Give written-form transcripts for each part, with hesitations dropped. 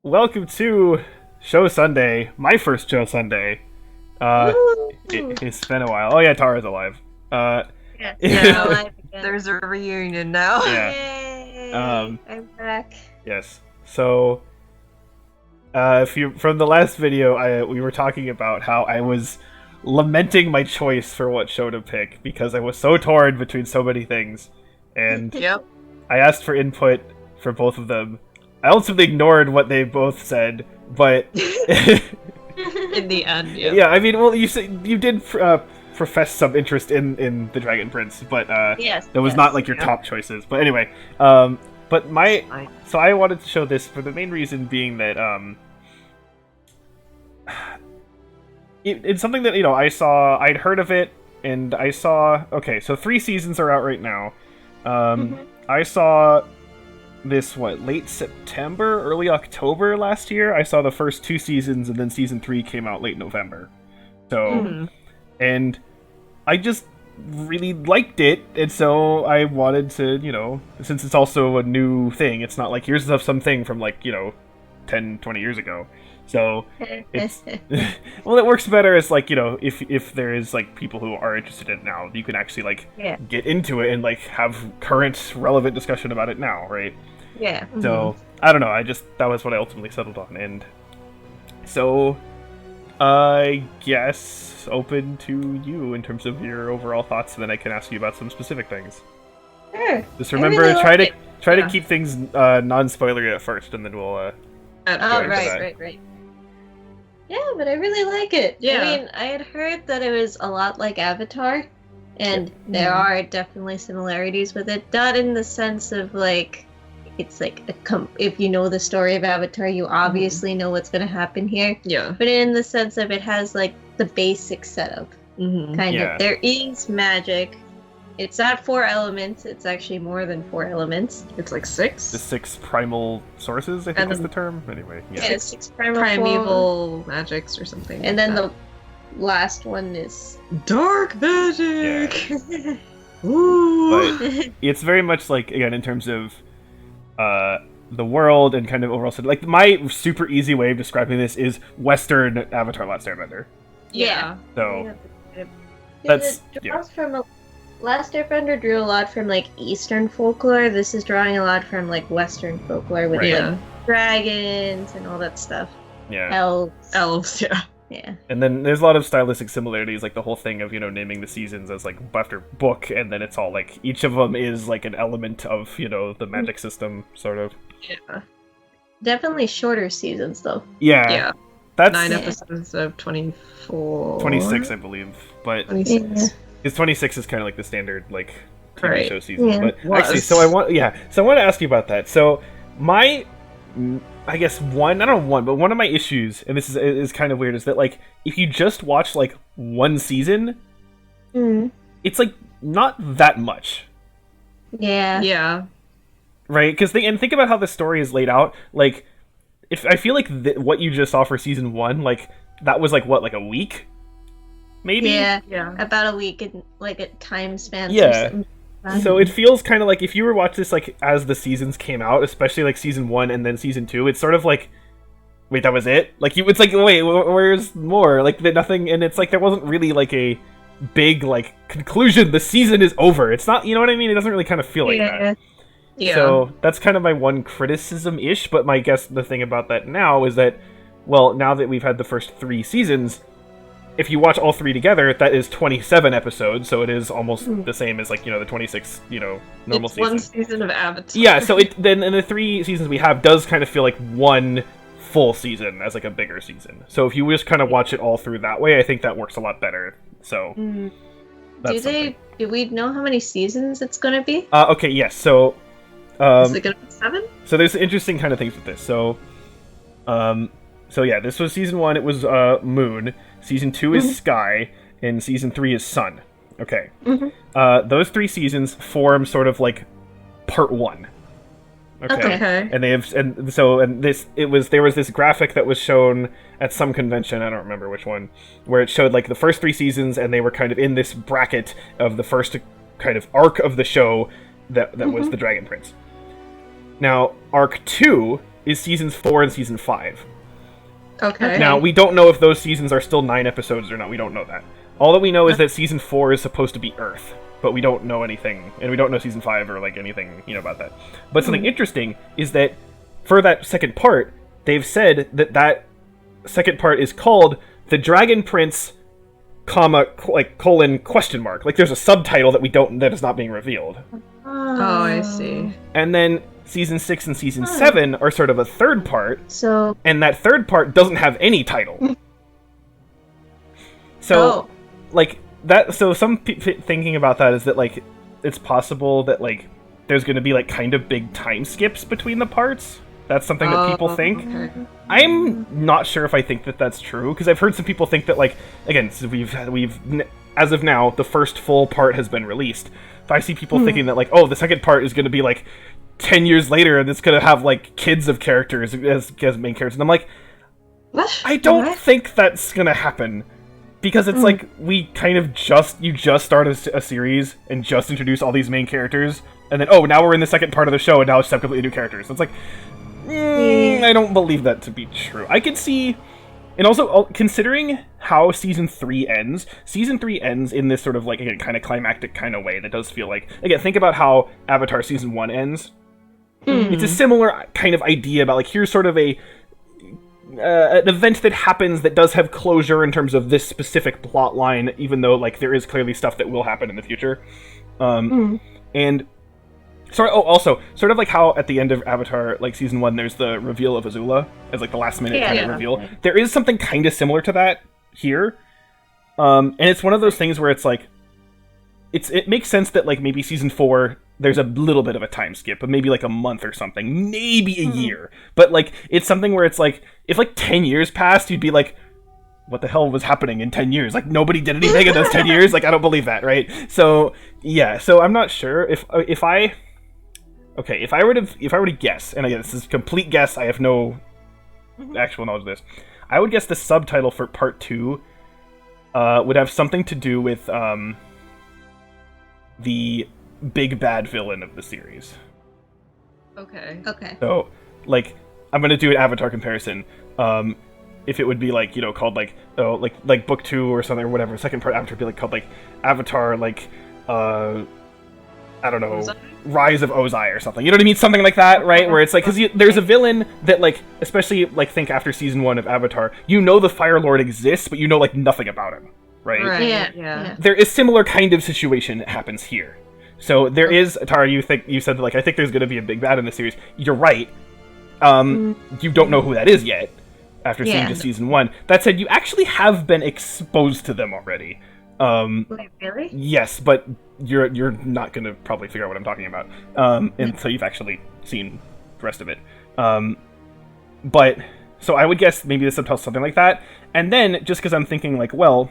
welcome to Show Sunday, my first Show Sunday. It's been a while. Oh yeah, Tara's alive. Yeah, there's a reunion now. Yeah. Yay! I'm back. Yes. So, if you from the last video, we were talking about how I was lamenting my choice for what show to pick because I was so torn between so many things, and Yep. I asked for input for both of them. I ultimately ignored what they both said, but In the end, yeah. yeah, I mean, well, you did profess some interest in the Dragon Prince, but Yes. that was yes. not like your top choices. But anyway, but so I wanted to show this for the main reason being that it's something that I'd heard of it, and I saw. Okay, so 3 seasons are out right now. I saw this late September, early October last year. I saw the first 2 seasons, and then season 3 came out late November. So, and I just really liked it, and so I wanted to, since it's also a new thing, it's not like here's something from 10, 20 years ago. So it's well, it works better as if there is people who are interested in it now, you can actually get into it and have current relevant discussion about it now, right? Yeah. So I don't know. That was what I ultimately settled on, and so I guess open to you in terms of your overall thoughts, and then I can ask you about some specific things. Sure. Just remember, really try like to keep things non-spoilery at first, and then we'll. Oh, into right. Yeah, but I really like it. Yeah. I mean, I had heard that it was a lot like Avatar, and there are definitely similarities with it. Not in the sense of it's if you know the story of Avatar, you obviously know what's going to happen here. Yeah. But in the sense of it has the basic setup, kind Yeah. of. There is magic. It's not 4 elements. It's actually more than 4 elements. It's 6. The 6 primal sources, I think is the term. Anyway, yeah. Yeah, 6 primeval Primeval magics or something. and then the last one is dark magic. yeah. Ooh. But it's very much again in terms of the world and kind of overall. My super easy way of describing this is Western Avatar: Last Airbender. Yeah. So That's That's- draws from Last Airbender drew a lot from Eastern folklore. This is drawing a lot from Western folklore with Yeah. dragons and all that stuff. yeah, Elves, yeah. Yeah. and then there's a lot of stylistic similarities, the whole thing of naming the seasons as after book, and then it's all each of them is an element of the magic system, sort of. Yeah. Definitely shorter seasons though. Yeah, Yeah. that's 9 Yeah. episodes of 24. 26, I believe, but 26. his 26 is kind of the standard TV Right. show season. Yeah. But Was. actually, so I want to ask you about that. So I guess one of my issues, and this is kind of weird, is that if you just watch one season, it's not that much, Yeah. Yeah. right? Because think about how the story is laid out. If I feel what you just saw for season 1, that was what a week, maybe. Yeah. Yeah. About a week in a time span. Yeah. So it feels kind of if you were watch this as the seasons came out, especially season 1 and then season 2, it's sort of wait, that was it? It's wait, where's more? Nothing, and it's there wasn't really a big conclusion. The season is over. It's not, you know what I mean? It doesn't really kind of feel like that. Yeah. So that's kind of my one criticism-ish, but my guess the thing about that now is that, well, now that we've had the first 3 seasons, if you watch all 3 together, that is 27 episodes, so it is almost the same as the 26, normal it's season. one season of Avatar. Yeah, so then in the 3 seasons we have does kind of feel like one full season as a bigger season. So if you just kind of watch it all through that way, I think that works a lot better. So that's Do we know how many seasons it's gonna be? okay, yes. So Is it gonna be 7? so there's interesting kind of things with this. So yeah, this was season 1. It was Moon. Season 2 is Sky, and season 3 is Sun. Okay. Those 3 seasons form sort of part 1. Okay. And there was this graphic that was shown at some convention, I don't remember which one, where it showed the first 3 seasons, and they were kind of in this bracket of the first kind of arc of the show that was the Dragon Prince. Now, arc 2 is seasons 4 and season 5. Okay. Now, we don't know if those seasons are still 9 episodes or not. We don't know that. All that we know is that season 4 is supposed to be Earth, but we don't know anything, and we don't know season 5 or like anything, about that. But something interesting is that for that second part, they've said that that second part is called The Dragon Prince, colon, question mark. Like, there's a subtitle that is not being revealed. Oh, I see. And then season 6 and season 7 are sort of a third part, So, and that third part doesn't have any title. So, like, that, so some thinking about that is that, like, it's possible that, like, there's gonna be, like, kind of big time skips between the parts. That's something that people think. Okay. I'm not sure if I think that that's true, because I've heard some people think that, like, again, so we've as of now, the first full part has been released. But I see people thinking that, like, oh, the second part is going to be, like, 10 years later, and it's going to have, like, kids of characters as main characters. And I'm like, What? I don't think that's going to happen. Because it's like, you just start a series and just introduce all these main characters, and then, oh, now we're in the second part of the show, and now it's completely new characters. So it's like, I don't believe that to be true. I could see, and also, considering how Season 3 ends in this sort of, like, again, kind of climactic kind of way that does feel like, again, think about how Avatar Season 1 ends. It's a similar kind of idea about, like, here's sort of an event that happens that does have closure in terms of this specific plot line, even though, like, there is clearly stuff that will happen in the future. And also, sort of like how at the end of Avatar, like, Season 1, there's the reveal of Azula as, like, the last minute kind of reveal. There is something kind of similar to that here. And it's one of those things where it's like, it makes sense that, like, maybe Season 4, there's a little bit of a time skip, but maybe, like, a month or something. Maybe a year. But, like, it's something where it's like, if, like, 10 years passed, you'd be like, what the hell was happening in 10 years? Like, nobody did anything in those 10 years? Like, I don't believe that, right? So, yeah. So, I'm not sure. If I were to guess, and again, this is a complete guess, I have no actual knowledge of this, I would guess the subtitle for Part 2 would have something to do with the big bad villain of the series. Okay. So, like, I'm gonna do an Avatar comparison. If it would be, like, called, like, like Book 2 or something or whatever, second part Avatar would be, like, called, like, Avatar, like, I don't know, Ozai? Rise of Ozai or something. You know what I mean? Something like that, right? Where it's like, because there's a villain that, like, especially, like, think after Season 1 of Avatar, the Fire Lord exists, but like, nothing about him, right? Yeah. There is similar kind of situation that happens here. So there is, Tara, you said that, like, I think there's going to be a big bad in the series. You're right. You don't know who that is yet, after seeing just Season 1. That said, you actually have been exposed to them already. Wait, really? Yes, but you're not going to probably figure out what I'm talking about until you've actually seen the rest of it. But, so I would guess maybe the subtitle's something like that. And then, just because I'm thinking, like, well,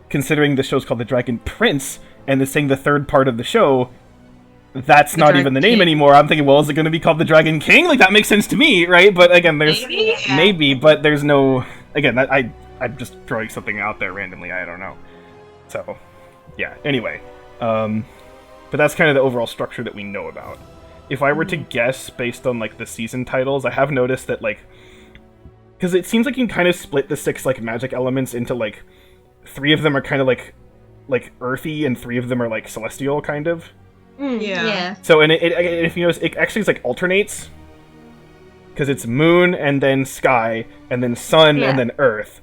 considering the show's called The Dragon Prince, and it's saying the third part of the show, that's not even the name anymore. I'm thinking, well, is it going to be called The Dragon King? Like, that makes sense to me, right? But again, there's maybe, but there's no, again, I'm just throwing something out there randomly. I don't know. So, yeah. Anyway, but that's kind of the overall structure that we know about. If I were to guess based on, like, the season titles, I have noticed that, like, because it seems like you can kind of split the 6, like, magic elements into, like, 3 of them are kind of like earthy, and 3 of them are, like, celestial, kind of. Yeah. So, and if you notice, it actually is, like, alternates. Because it's moon, and then sky, and then sun, and then earth.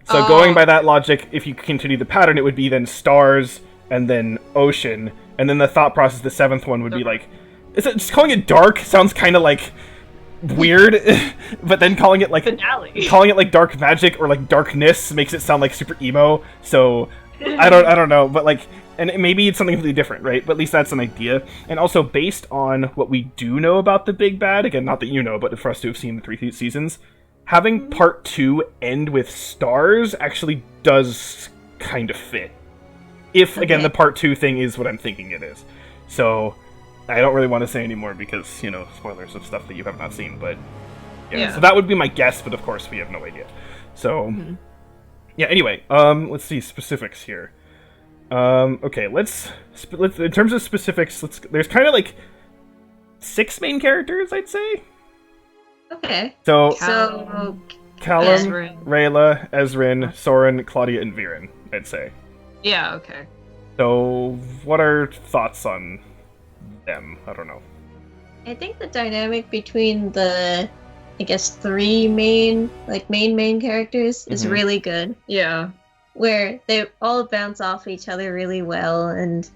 So going by that logic, if you continue the pattern, it would be then stars, and then ocean, and then the thought process, the 7th one would be, like, just calling it dark sounds kind of, like, weird, but then calling it, like, dark magic or, like, darkness makes it sound like super emo. So I don't know, but, like, and maybe it's something completely different, right? But at least that's an idea. And also, based on what we do know about the big bad, again, not that you know, but for us to have seen the 3 seasons, having Part 2 end with stars actually does kind of fit. If, again, the Part 2 thing is what I'm thinking it is. So I don't really want to say anymore because, spoilers of stuff that you have not seen, but yeah. So that would be my guess, but of course we have no idea. So, yeah, anyway, let's see specifics here. Okay, let's in terms of specifics, there's kind of, like, 6 main characters, I'd say. Okay. So So Callum, Ezrin. Rayla, Ezrin, Soren, Claudia, and Viren, I'd say. Yeah, okay. So what are thoughts on them? I don't know. I think the dynamic between the, I guess, three main characters is Mhm. really good. Yeah. Where they all bounce off each other really well, and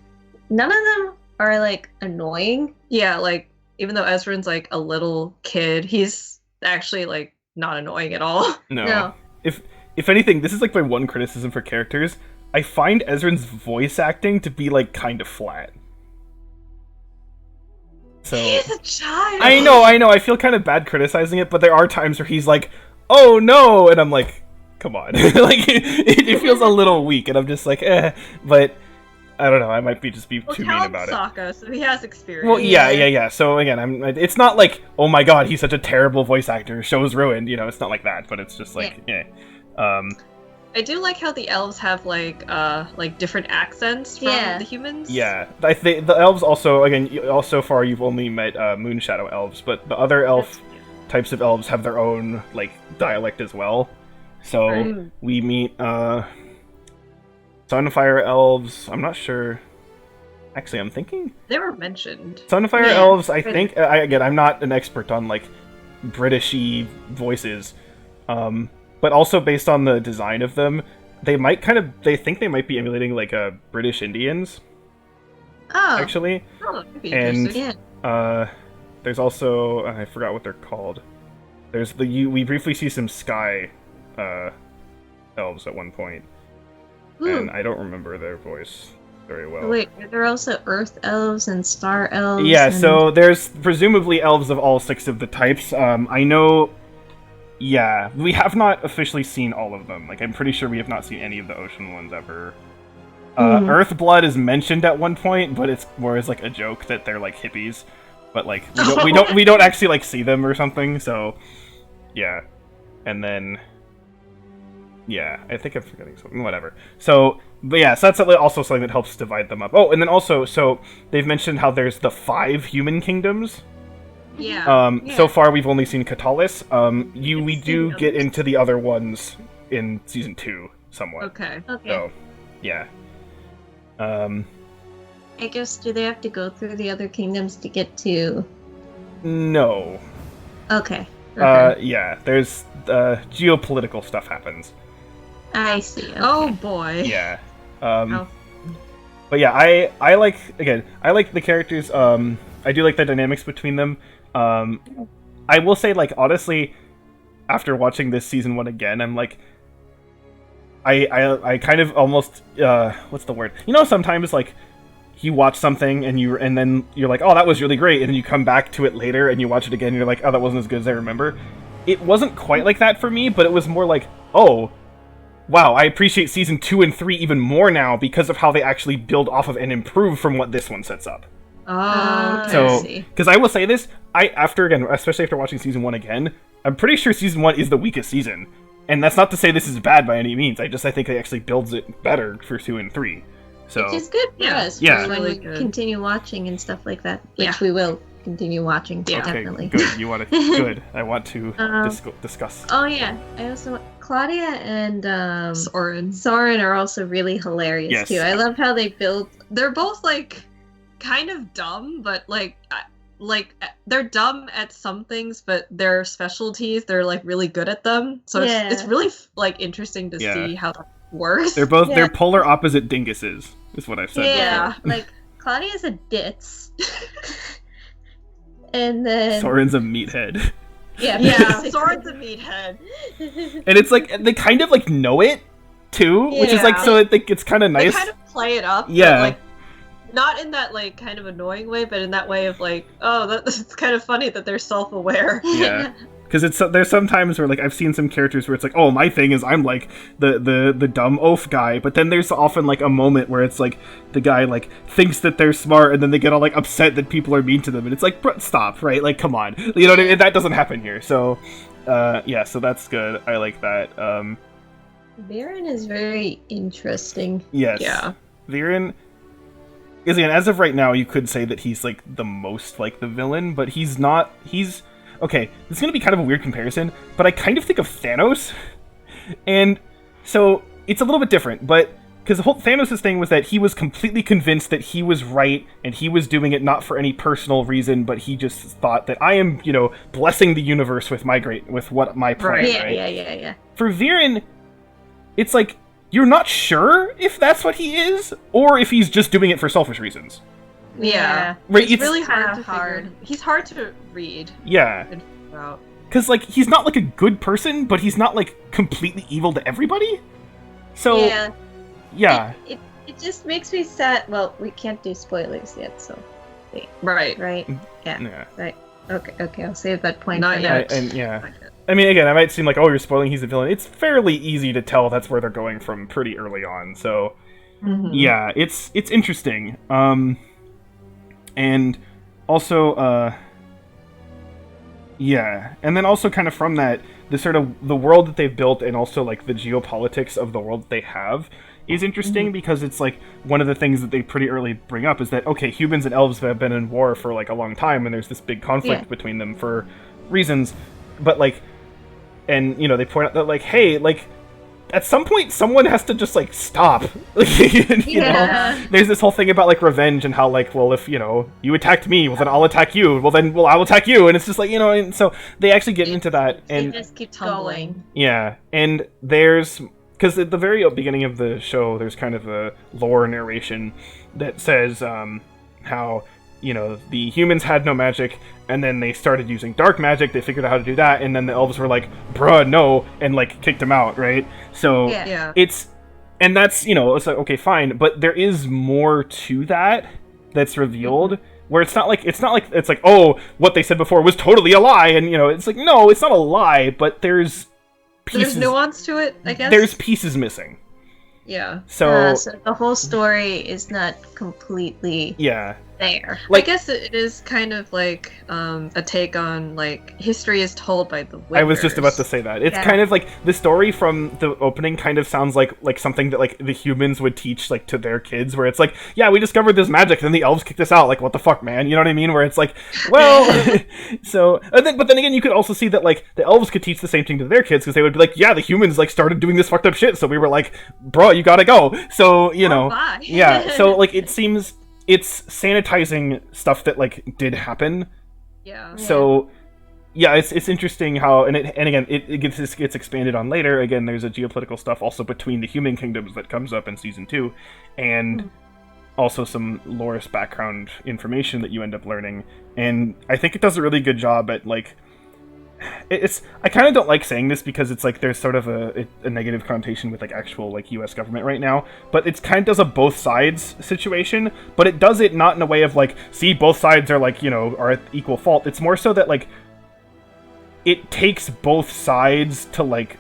none of them are like annoying. Yeah, like, even though Ezrin's like a little kid, he's actually like not annoying at all. No. If anything, this is like my one criticism for characters. I find Ezrin's voice acting to be like kind of flat. So He's a child. I know. I feel kind of bad criticizing it, but there are times where he's like, "Oh no," and I'm like, "Come on!" Like it feels a little weak, and I'm just like, "Eh." But I don't know. I might be too mean about it. Sokka, so he has experience. Well, yeah. So again, it's not like, "Oh my god, he's such a terrible voice actor. Show's ruined." It's not like that. But it's just like, I do like how the elves have like different accents from the humans. Yeah, I think the elves also, again, so far you've only met Moonshadow elves, but the other types of elves have their own like dialect as well. So we meet Sunfire elves. I'm not sure. Actually, I'm thinking they were mentioned. Sunfire elves. I think again, I'm not an expert on like Britishy voices. But also based on the design of them, they think they might be emulating like British Indians. Oh, actually. Oh, that'd be And interesting. there's also I forgot what they're called. There's we briefly see some sky elves at one point, and I don't remember their voice very well. Wait, there are also earth elves and star elves. Yeah, so there's presumably elves of all 6 of the types. I know. Yeah, we have not officially seen all of them. Like, I'm pretty sure we have not seen any of the ocean ones ever. Earthblood is mentioned at one point, but it's more as like a joke that they're like hippies. But like we don't actually like see them or something. So yeah, and then I think I'm forgetting something. Whatever. So but yeah, so that's also something that helps divide them up. Oh, and then also so they've mentioned how there's the 5 human kingdoms. Yeah. So far, we've only seen Katalis. We do get into the other ones in season 2 somewhat. Okay. So, yeah. I guess, do they have to go through the other kingdoms to get to? No. Okay. Yeah. There's geopolitical stuff happens. I see. Okay. Oh boy. Yeah. But yeah, I like the characters. I do like the dynamics between them. I will say, like, honestly, after watching this season 1 again, I'm like, I kind of almost what's the word? Sometimes like you watch something and then you're like, oh, that was really great, and then you come back to it later and you watch it again and you're like, oh, that wasn't as good as I remember. It wasn't quite like that for me, but it was more like, oh, wow, I appreciate season 2 and 3 even more now because of how they actually build off of and improve from what this one sets up. Oh, okay. So, because I will say this, especially after watching season 1 again, I'm pretty sure season 1 is the weakest season. And that's not to say this is bad by any means. I think it actually builds it better for 2 and 3. So, which is good for us. Yeah. For when Really we good. continue watching and stuff like that. Which we will continue watching, definitely. Okay, good. You want to... Good. I want to discuss. Oh, yeah. I also... Claudia and Soren are also really hilarious, too. I love how they build... They're both, like, kind of dumb, but, like they're dumb at some things, but their specialties, they're, like, really good at them. So it's really, like, interesting to see how that works. They're polar opposite dinguses, is what I've said before. Like, Claudia's a ditz. And then... Soren's a meathead. Yeah, Soren's a meathead. And it's like, they kind of, like, know it, too, which is, like, so I think it's kind of nice. They kind of play it up. Yeah. But, like, not in that, like, kind of annoying way, but in that way of, like, oh, that's kind of funny that they're self-aware. Yeah. Because there's some times where, like, I've seen some characters where it's like, oh, my thing is I'm, like, the dumb oaf guy, but then there's often, like, a moment where it's, like, the guy, like, thinks that they're smart, and then they get all, like, upset that people are mean to them, and it's like, stop, right? Like, come on. You know what I mean? That doesn't happen here, so, so that's good. I like that. Viren is very interesting. Yes. Yeah. Viren... Again, as of right now, you could say that he's, like, the most like the villain, but he's not... okay, this is going to be kind of a weird comparison, but I kind of think of Thanos. And so it's a little bit different, but because the whole Thanos' thing was that he was completely convinced that he was right, and he was doing it not for any personal reason, but he just thought that I am, blessing the universe with my plan, right? Yeah. For Viren, it's like, you're not sure if that's what he is, or if he's just doing it for selfish reasons. Yeah. Right, it's really hard. He's hard to read. Yeah. And figure out. Because, like, he's not, like, a good person, but he's not, like, completely evil to everybody. So, yeah. It just makes me sad. Well, we can't do spoilers yet, so... Wait. Right. Yeah. Right. Okay, I'll save that point Not for yet. I mean, again, I might seem like, oh, you're spoiling he's a villain. It's fairly easy to tell that's where they're going from pretty early on, so... Yeah, it's interesting. And also, yeah. And then also kind of from that, the sort of the world that they've built and also like the geopolitics of the world that they have is interesting because it's like one of the things that they pretty early bring up is that, okay, humans and elves have been in war for like a long time and there's this big conflict between them for reasons, but like, and they point out that like, hey, like, at some point, someone has to just, like, stop. you know? There's this whole thing about, like, revenge and how, like, well, if, you attacked me, well, then I'll attack you. Well, I'll attack you. And it's just like, and so they actually get into that. And just keep tumbling. Yeah. And there's... Because at the very beginning of the show, there's kind of a lore narration that says how... the humans had no magic, and then they started using dark magic, they figured out how to do that, and then the elves were like, bruh, no, and, like, kicked them out, right? So, it's... And that's, it's like, okay, fine, but there is more to that that's revealed, where it's not like, it's like, oh, what they said before was totally a lie, and, it's like, no, it's not a lie, but there's pieces... There's nuance to it, I guess? There's pieces missing. Yeah. So the whole story is not completely there. Like, I guess it is kind of like a take on like history is told by the witness. I was just about to say that. It's kind of like the story from the opening kind of sounds like something that like the humans would teach like to their kids, where it's like, yeah, we discovered this magic and then the elves kicked us out. Like, what the fuck, man? You know what I mean? Where it's like, well, so but then again, you could also see that like the elves could teach the same thing to their kids because they would be like, yeah, the humans like started doing this fucked up shit, so we were like, bro, you gotta go. So bye. Yeah. So like it seems. It's sanitizing stuff that like did happen. Yeah. So, yeah, it's interesting how and again it gets expanded on later. Again, there's a geopolitical stuff also between the human kingdoms that comes up in season 2, and also some lore background information that you end up learning. And I think it does a really good job at like. I kind of don't like saying this because it's like there's sort of a negative connotation with like actual like U.S. government right now, but it's kind of does a both sides situation, but it does it not in a way of like, see, both sides are like, are at equal fault. It's more so that like it takes both sides to like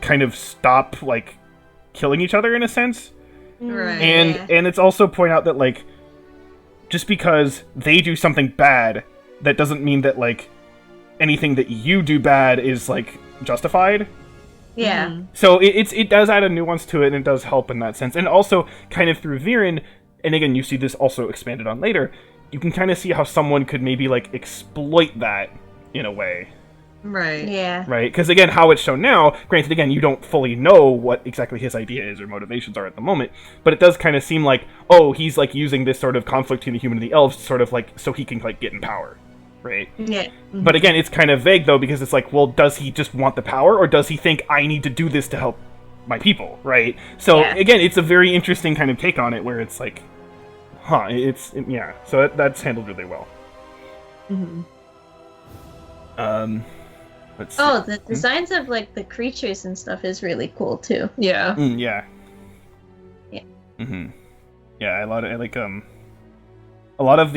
kind of stop like killing each other in a sense. Right. And it's also point out that like just because they do something bad, that doesn't mean that like anything that you do bad is like justified. Yeah. So it does add a nuance to it, and it does help in that sense. And also kind of through Viren, and again you see this also expanded on later, you can kind of see how someone could maybe like exploit that in a way. Right. Yeah. Right? Because again, how it's shown now, granted again, you don't fully know what exactly his idea is or motivations are at the moment, but it does kind of seem like, oh, he's like using this sort of conflict between the human and the elves sort of like so he can like get in power. Right? Yeah. But again, it's kind of vague, though, because it's like, well, does he just want the power, or does he think, I need to do this to help my people, right? So, again, it's a very interesting kind of take on it, where it's like, so that's handled really well. Let's see. Oh, the designs of, like, the creatures and stuff is really cool, too. Yeah. Yeah. Yeah. Yeah, I like, a lot of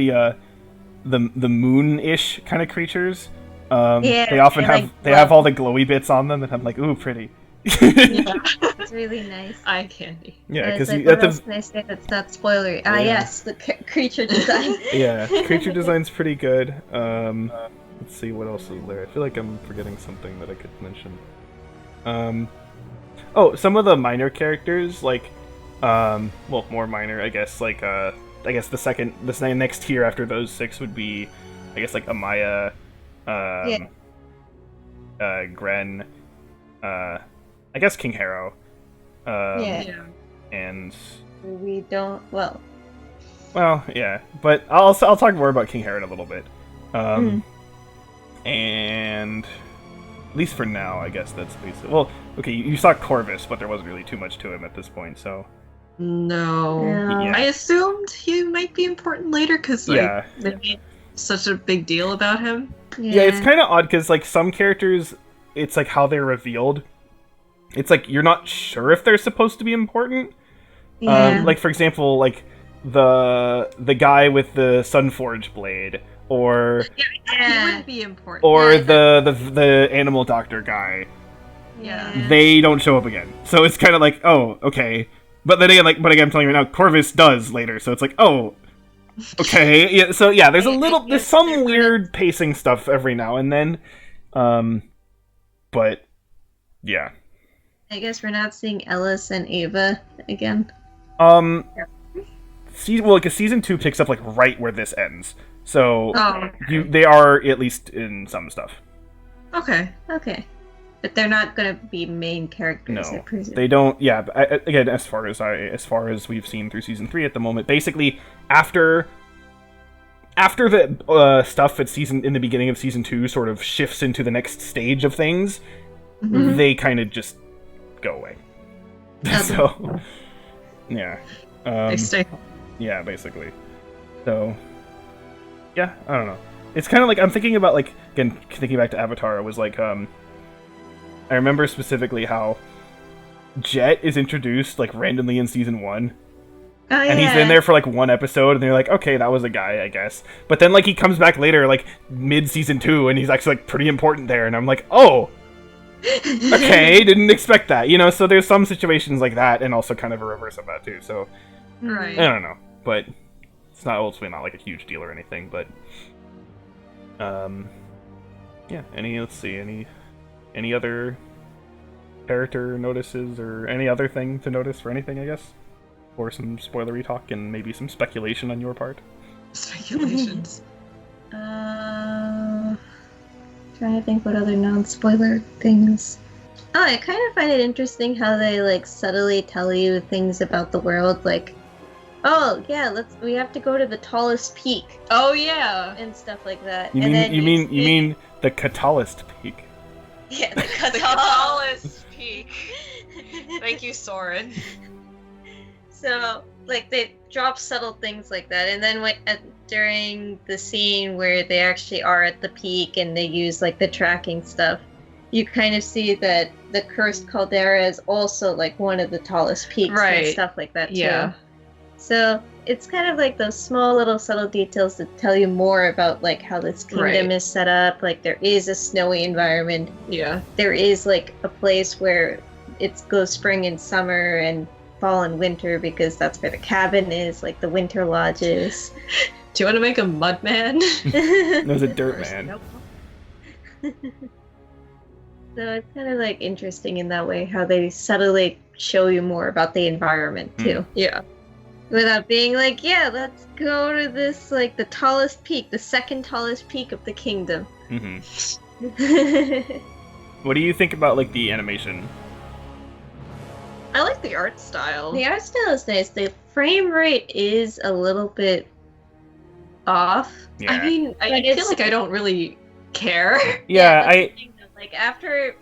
the moon-ish kind of creatures. They often have all the glowy bits on them, and I'm like, ooh, pretty. It's really nice. Eye candy. Yeah, because like, what else can I say that's not spoilery? Yes, the creature design. Yeah, creature design's pretty good. Let's see what else is there. I feel like I'm forgetting something that I could mention. Some of the minor characters, like, more minor, I guess, like, the next tier after those 6 would be, I guess, like, Amaya, Gren, I guess King Harrow, and we don't. Well, yeah, but I'll talk more about King Harrow in a little bit, and at least for now, I guess that's basically. Well, okay, you saw Corvus, but there wasn't really too much to him at this point, so. No. Yeah. I assumed he might be important later because they made such a big deal about him. Yeah, it's kind of odd because like some characters, it's like how they're revealed. It's like you're not sure if they're supposed to be important. Yeah. Like for example, like the guy with the Sunforge blade, or he would be important. or the animal doctor guy. Yeah. They don't show up again, so it's kind of like, oh, okay. But then again, I'm telling you right now, Corvus does later, so it's like, oh, okay. Yeah. So yeah, there's some weird pacing stuff every now and then, but yeah. I guess we're not seeing Ellis and Ava again. Because season 2 picks up like right where this ends, so they are at least in some stuff. Okay. But they're not going to be main characters. No, I presume. they don't. Yeah, but again, as far as we've seen through season 3 at the moment, basically after the stuff in the beginning of season 2 sort of shifts into the next stage of things, they kind of just go away. So, yeah, they stay home. Yeah, basically. So, yeah, I don't know. It's kind of like I'm thinking about thinking back to Avatar. It was like I remember specifically how Jet is introduced randomly in season 1. Oh, yeah. And he's in there for one episode, and they're like, okay, that was a guy, I guess. But then he comes back later, mid season 2, and he's actually pretty important there, and I'm like, oh, okay, didn't expect that, So there's some situations like that, and also kind of a reverse of that too. So right. I don't know, but it's ultimately not a huge deal or anything. But yeah. Any other character notices or any other thing to notice for anything, I guess? Or some spoilery talk and maybe some speculation on your part? Speculations. Trying to think what other non-spoiler things. Oh, I kind of find it interesting how they subtly tell you things about the world, oh yeah, we have to go to the tallest peak. Oh yeah, and stuff like that. You mean the Catalyst Peak? Yeah, the Catalyst Peak. Thank you, Soren. So, they drop subtle things like that, and then during the scene where they actually are at the peak and they use the tracking stuff, you kind of see that the cursed caldera is also one of the tallest peaks and stuff like that too. Yeah. So it's kind of those small little subtle details that tell you more about how this kingdom is set up. There is a snowy environment. Yeah. There is a place where it goes spring and summer and fall and winter because that's where the cabin is, the winter lodges. Do you want to make a mud man? No, it's a dirt man. Nope. So it's kind of interesting in that way how they subtly show you more about the environment too. Yeah. Without being yeah, let's go to this the tallest peak, the second tallest peak of the kingdom. What do you think about the animation? I like the art style. The art style is nice. The frame rate is a little bit off. Yeah. I mean, I feel like I don't really care. Yeah, after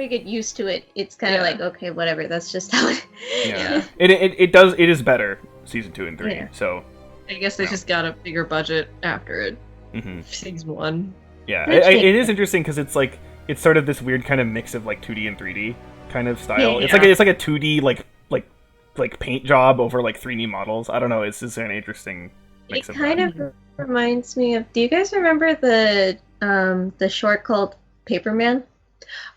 you get used to it, it's kind of okay, whatever. That's just how it. Yeah. It is better season 2 and 3. Yeah. So I guess they just got a bigger budget after it. Season 1. Yeah, it is interesting because it's it's sort of this weird kind of mix of 2D and 3D kind of style. Yeah. It's like a 2D like paint job over 3D models. I don't know. It's just an interesting mix of kind of reminds me of. Do you guys remember the short called Paperman?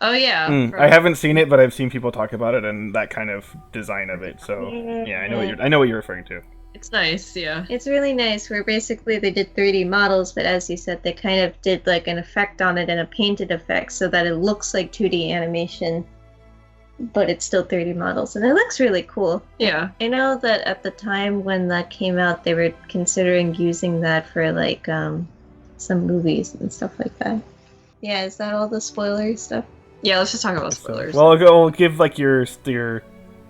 Oh yeah. I haven't seen it, but I've seen people talk about it and that kind of design of it. So yeah, I know what you're referring to. It's nice, yeah. It's really nice. Where basically they did 3D models, but as you said, they kind of did an effect on it and a painted effect, so that it looks like 2D animation, but it's still 3D models, and it looks really cool. Yeah. I know that at the time when that came out, they were considering using that for some movies and stuff like that. Yeah, is that all the spoilery stuff? Yeah, let's just talk about spoilers. Well, I'll give like your.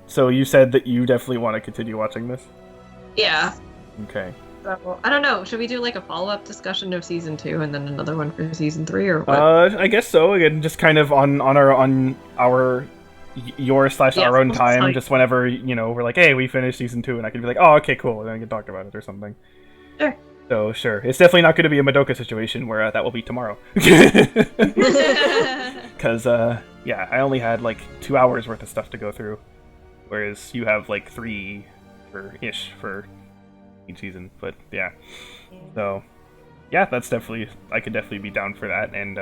So you said that you definitely want to continue watching this. Yeah. Okay. So, I don't know. Should we do like a follow-up discussion of season 2 and then another one for season 3, or what? I guess so. Again, just kind of on our your/our own time. Just whenever we're like, hey, we finished season 2, and I can be like, oh, okay, cool, and then I can talk about it or something. Sure. So sure, it's definitely not going to be a Madoka situation where that will be tomorrow. Because yeah, I only had like 2 hours worth of stuff to go through, whereas you have like 3 ish for each season. But yeah, so yeah, that's definitely, I could definitely be down for that, and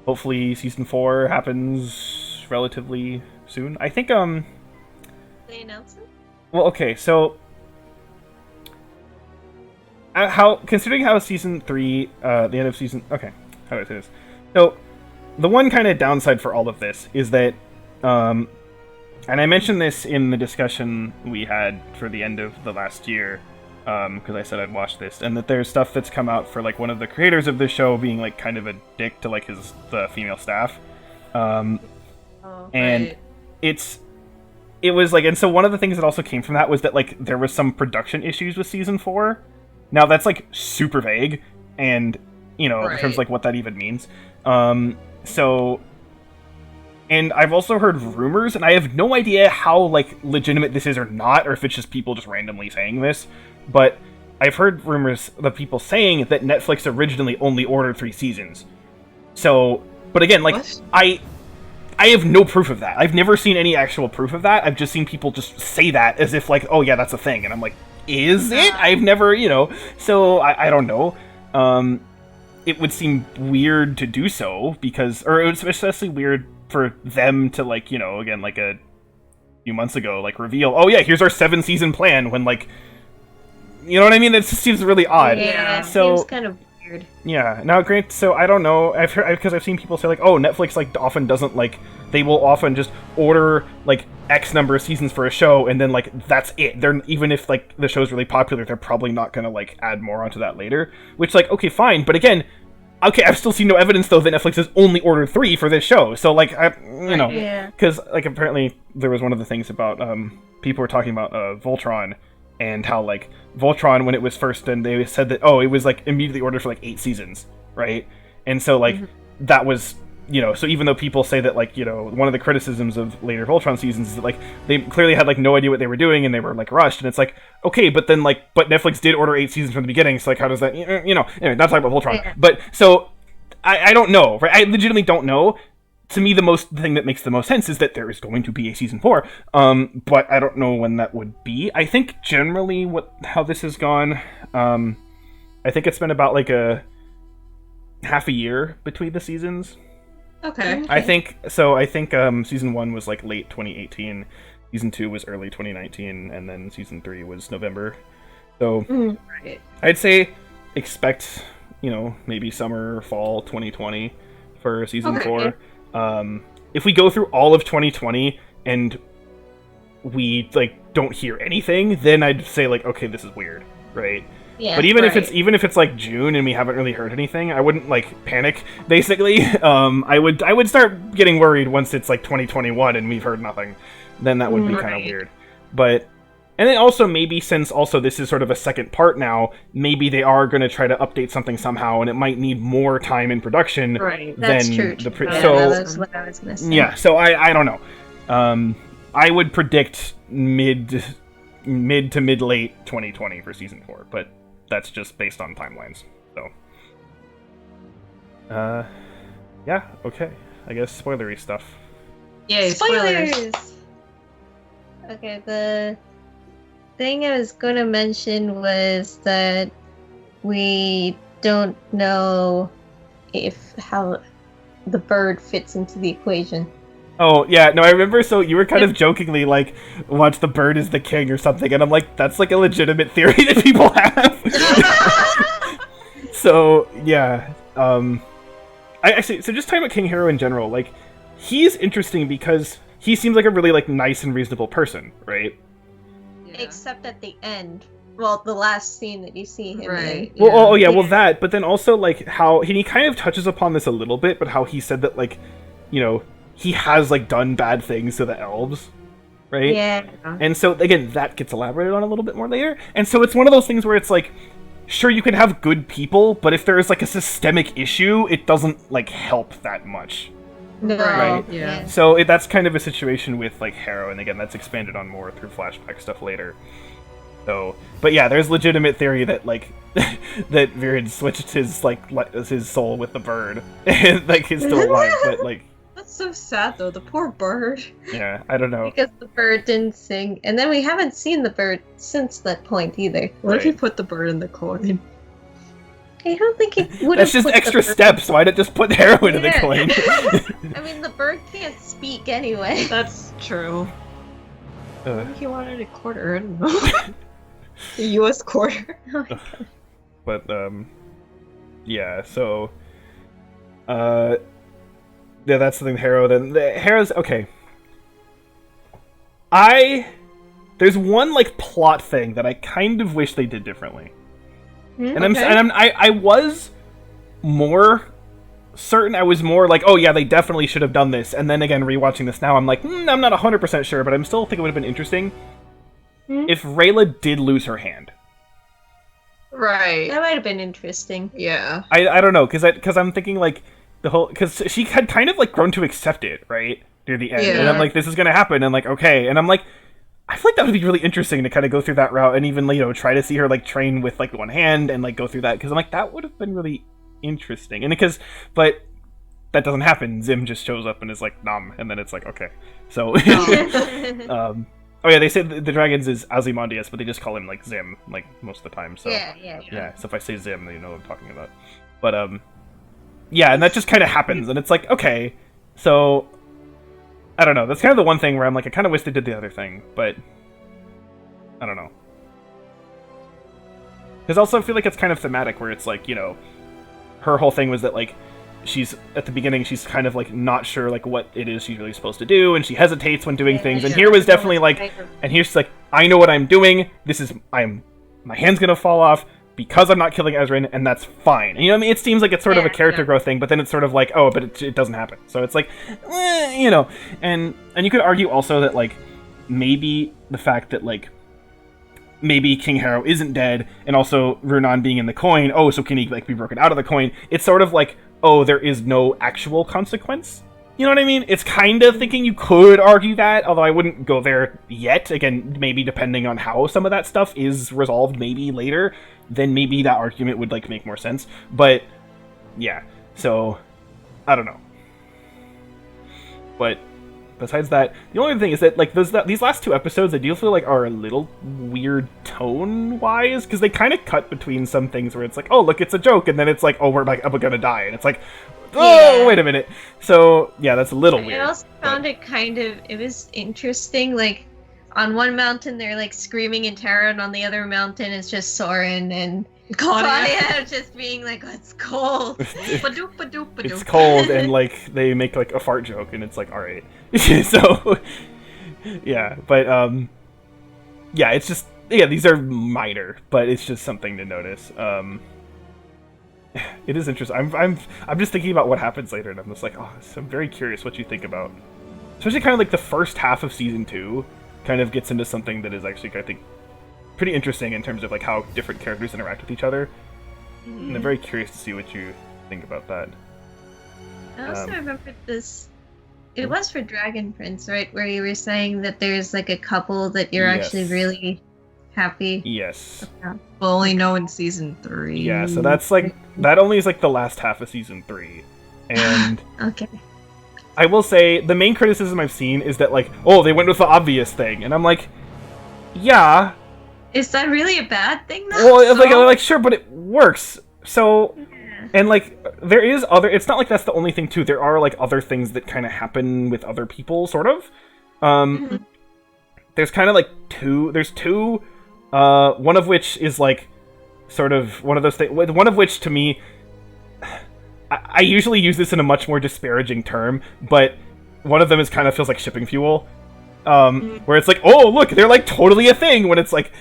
hopefully season 4 happens relatively soon. I think They announced it? well, okay, so how, considering how season 3 the end of season, okay, how do I say this? So the one kind of downside for all of this is that and I mentioned this in the discussion we had for the end of the last year, because I said I'd watch this, and that there's stuff that's come out for like one of the creators of the show being like kind of a dick to like the female staff, and Right. it was like, and so one of the things that also came from that was that like there was some production issues with season 4. Now that's like super vague, and in terms of like what that even means. So, and I've also heard rumors, and I have no idea how like legitimate this is or not, or if it's just people just randomly saying this, but I've heard rumors of people saying that Netflix originally only ordered 3 seasons. So, but again, like, What? I have no proof of that. I've never seen any actual proof of that. I've just seen people just say that as if like, oh yeah, that's a thing, and I'm like, is it? I've never, so I don't know. It would seem weird to do so because, or it was especially weird for them to like, again, like a few months ago, like reveal, oh yeah, here's our 7-season plan when like, you know what I mean? It just seems really odd. Yeah, it so seems kind of weird. Yeah. Now, grant, so I don't know. I've heard, because I've seen people say like, oh, Netflix like often doesn't like, they will often just order like X number of seasons for a show, and then like that's it. They're, even if like the show's really popular, they're probably not gonna like add more onto that later. Which, like, okay, fine, but again, okay, I've still seen no evidence though that Netflix has only ordered 3 for this show. So like, Yeah. because like apparently there was one of the things about people were talking about Voltron, and how like Voltron, when it was first, and they said that, oh, it was like immediately ordered for like 8 seasons, right? And so like that was, so even though people say that like, one of the criticisms of later Voltron seasons is that like they clearly had like no idea what they were doing and they were like rushed, and it's like, okay, but then like, but Netflix did order 8 seasons from the beginning, so like how does that, anyway, not talking about Voltron. Yeah. But so I don't know, right? I legitimately don't know. To me, the thing that makes the most sense is that there is going to be a season 4, but I don't know when that would be. I think generally how this has gone, I think it's been about like a half a year between the seasons. Okay. I think season 1 was like late 2018, season 2 was early 2019, and then season 3 was November. So Right. I'd say expect, maybe summer, fall 2020 for season 4. If we go through all of 2020 and we like don't hear anything, then I'd say like, okay, this is weird, right? Yeah. But even right. if it's like June and we haven't really heard anything, I wouldn't like panic. Basically, I would start getting worried once it's like 2021 and we've heard nothing. Then that would be kind of Right. weird. But and then also maybe, since also this is sort of a second part now, maybe they are going to try to update something somehow, and it might need more time in production. Right. That's than true. the Yeah, so that's what I was gonna say. yeah, so I don't know. I would predict mid to mid late 2020 for season 4, but that's just based on timelines. So, yeah, okay. I guess spoilery stuff. Yay, spoilers. Okay, the thing I was gonna mention was that we don't know how the bird fits into the equation. Oh, yeah, no, I remember, so you were kind of jokingly like, watch the bird is the king or something, and I'm like, that's like a legitimate theory that people have. So, yeah, I actually, so just talking about King Hero in general, like, he's interesting because he seems like a really, like, nice and reasonable person, right? Yeah. Except at the end, well, the last scene that you see him Right. in. Well, well, that, but then also, like, how, he kind of touches upon this a little bit, but how he said that, like, you know, he has, like, done bad things to the elves, right? Yeah. And so, again, that gets elaborated on a little bit more later, and so it's one of those things where it's like, sure, you can have good people, but if there's, like, a systemic issue, it doesn't, like, help that much. No. Right. Yeah. So that's kind of a situation with, like, Harrow, and again, that's expanded on more through flashback stuff later. So, but yeah, there's legitimate theory that, like, that Virid switched his, like, his soul with the bird, and, like, he's still alive, but, like... That's so sad, though. The poor bird. Yeah, I don't know. Because the bird didn't sing, and then we haven't seen the bird since that point either. What if he put the bird in the coin? I don't think he would. That's just extra steps. Why'd it just put Harrow into the coin? I mean, the bird can't speak anyway. That's true. I think he wanted a quarter. I don't know. A U.S. quarter. But yeah. So, yeah, that's the thing. Harrow. Then Harrow's okay. There's one, like, plot thing that I kind of wish they did differently. And I was more certain. I was more like, oh yeah, they definitely should have done this. And then again, rewatching this now, I'm like, I'm not 100% sure, but I'm still think it would have been interesting if Rayla did lose her hand. Right. That might have been interesting. Yeah. I don't know, because I'm thinking, like, because she had kind of, like, grown to accept it, right, near the end. Yeah. And I'm like, this is gonna happen, and like, okay, and I'm like, I feel like that would be really interesting to kind of go through that route, and even, you know, try to see her, like, train with, like, one hand and, like, go through that, because I'm like, that would have been really interesting. And but that doesn't happen. Zim just shows up and is like, nom, and then it's like, okay. So, oh yeah, they say the dragons is Ozymandias, but they just call him, like, Zim, like, most of the time, so. Yeah, so if I say Zim, then you know what I'm talking about. But, yeah, and that just kind of happens, and it's like, okay, so... I don't know. That's kind of the one thing where I'm like, I kind of wish they did the other thing, but I don't know. Because also I feel like it's kind of thematic, where it's like, you know, her whole thing was that, like, she's, at the beginning, she's kind of, like, not sure, like, what it is she's really supposed to do, and she hesitates when doing things, and here was definitely, like, and here's, like, I know what I'm doing, my hand's gonna fall off, because I'm not killing Ezrin, and that's fine. And, you know what I mean? It seems like it's sort of a character growth thing, but then it's sort of like, oh, but it doesn't happen. So it's like, you know. And you could argue also that, like, maybe the fact that, like, maybe King Harrow isn't dead, and also Runan being in the coin, oh, so can he, like, be broken out of the coin? It's sort of like, oh, there is no actual consequence. You know what I mean? It's kind of thinking you could argue that, although I wouldn't go there yet. Again, maybe depending on how some of that stuff is resolved maybe later, then maybe that argument would, like, make more sense. But, yeah. So, I don't know. But, besides that, the only thing is that, like, these last two episodes, I do feel like are a little weird tone-wise, because they kind of cut between some things where it's like, oh, look, it's a joke, and then it's like, oh, we're gonna die, and it's like, oh, wait a minute. So, yeah, that's a little weird. I also found it was interesting, like, on one mountain they're, like, screaming in terror, and on the other mountain it's just Soren and Claudia just being like, it's cold. It's cold, and, like, they make, like, a fart joke, and it's like, alright. So, yeah, but, yeah, it's just, yeah, these are minor, but it's just something to notice. It is interesting. I'm just thinking about what happens later, and I'm just like, oh, so I'm very curious what you think about, especially kind of like the first half of season 2 kind of gets into something that is actually, I think, pretty interesting in terms of, like, how different characters interact with each other. Mm-hmm. And I'm very curious to see what you think about that. I also remembered this. It was for Dragon Prince, right? Where you were saying that there's, like, a couple that you're actually really happy. Yes. We'll only know in season 3. Yeah, so that's, like, that only is, like, the last half of season 3. And okay. I will say, the main criticism I've seen is that, like, oh, they went with the obvious thing. And I'm like, yeah. Is that really a bad thing, though? Well, like, sure, but it works. So, and, like, there is other, it's not like that's the only thing, too. There are, like, other things that kind of happen with other people, sort of. There's kind of, like, two, one of which is, like, sort of one of those things, one of which, to me, I usually use this in a much more disparaging term, but one of them is kind of feels like shipping fuel, where it's like, oh, look, they're, like, totally a thing, when it's like,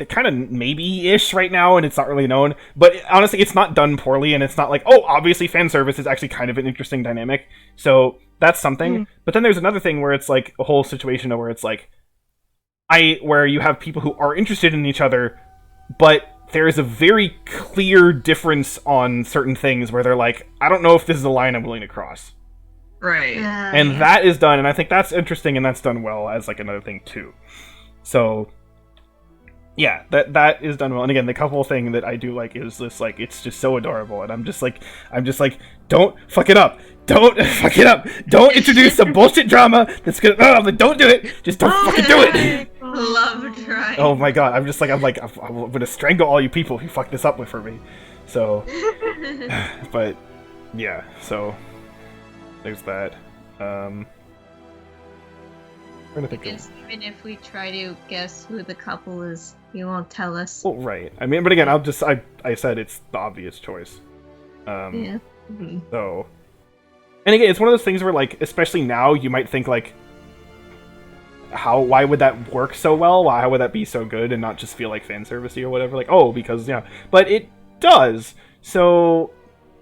kind of maybe-ish right now, and it's not really known. But honestly, it's not done poorly, and it's not like, oh, obviously fan service is actually kind of an interesting dynamic. So that's something. But then there's another thing where it's like a whole situation where it's like, where you have people who are interested in each other, but there is a very clear difference on certain things where they're like, I don't know if this is a line I'm willing to cross. Right. And that is done, and I think that's interesting, and that's done well as like another thing too. So yeah, that is done well. And again, the couple thing that I do like is this, like, it's just so adorable, and I'm just like, don't fuck it up. Don't fuck it up. Don't introduce some bullshit drama that's gonna. Don't do it. Just don't fucking do it. Love trying. Oh my god, I'm gonna strangle all you people who fuck this up for me. So, but yeah, so there's that. Trying to think Because even if we try to guess who the couple is, you won't tell us. Well, right. I mean, but again, I said it's the obvious choice. Yeah. So, and again, it's one of those things where, like, especially now, you might think like, why would that work so well? Why would that be so good and not just feel like fan servicey or whatever? Like, oh, because yeah, but it does. So,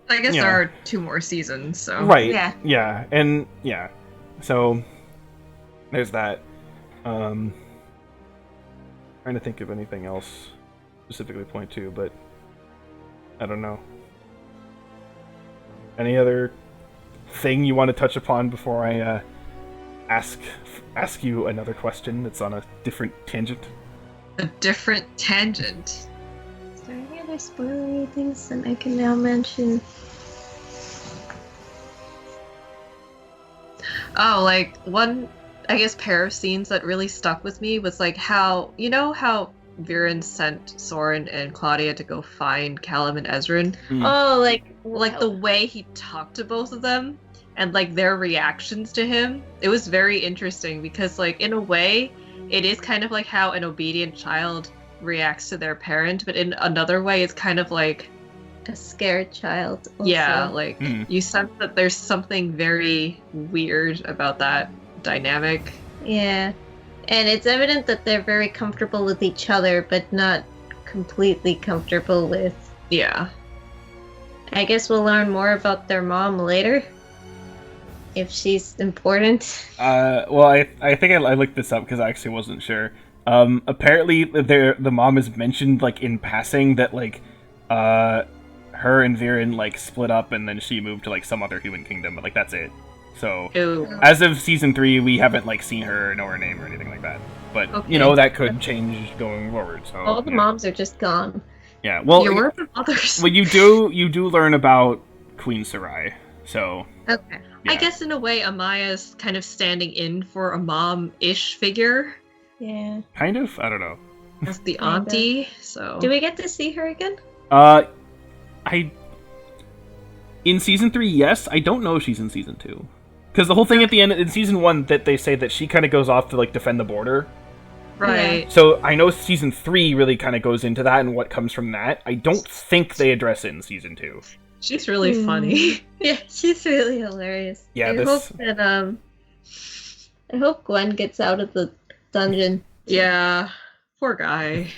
I guess there are 2 more seasons, so right. Yeah. And yeah, so there's that. Trying to think of anything else specifically point to, but I don't know. Any other thing you want to touch upon before I ask you another question that's on a different tangent? A different tangent. Is there any other spoilery things that I can now mention? Oh, like one, I guess, pair of scenes that really stuck with me was like how Viren sent Soren and Claudia to go find Callum and Ezrin. Oh, Like the way he talked to both of them and like their reactions to him. It was very interesting because, like, in a way, it is kind of like how an obedient child reacts to their parent, but in another way, it's kind of like a scared child. Also. Yeah, like you sense that there's something very weird about that dynamic. Yeah. And it's evident that they're very comfortable with each other, but not completely comfortable with... Yeah. I guess we'll learn more about their mom later. If she's important. Well, I think I looked this up because I actually wasn't sure. Apparently, the mom is mentioned, like, in passing that, like, her and Viren, like, split up and then she moved to, like, some other human kingdom, but, like, that's it. So, as of season 3, we haven't, like, seen her, know her name or anything like that. But, you know, that could change going forward. So all the moms are just gone. Yeah, well, where are the mothers? Well, you do learn about Queen Sarai, so... Okay. Yeah. I guess in a way, Amaya's kind of standing in for a mom-ish figure. Yeah. Kind of? I don't know. As the auntie, so... Do we get to see her again? In season 3, yes. I don't know if she's in season 2. Because the whole thing at the end, in season 1, that they say that she kind of goes off to, like, defend the border. Right. Yeah. So I know season 3 really kind of goes into that and what comes from that. I don't think they address it in season 2. She's really funny. Yeah, she's really hilarious. Yeah, I hope Gwen gets out of the dungeon. Yeah. Poor guy.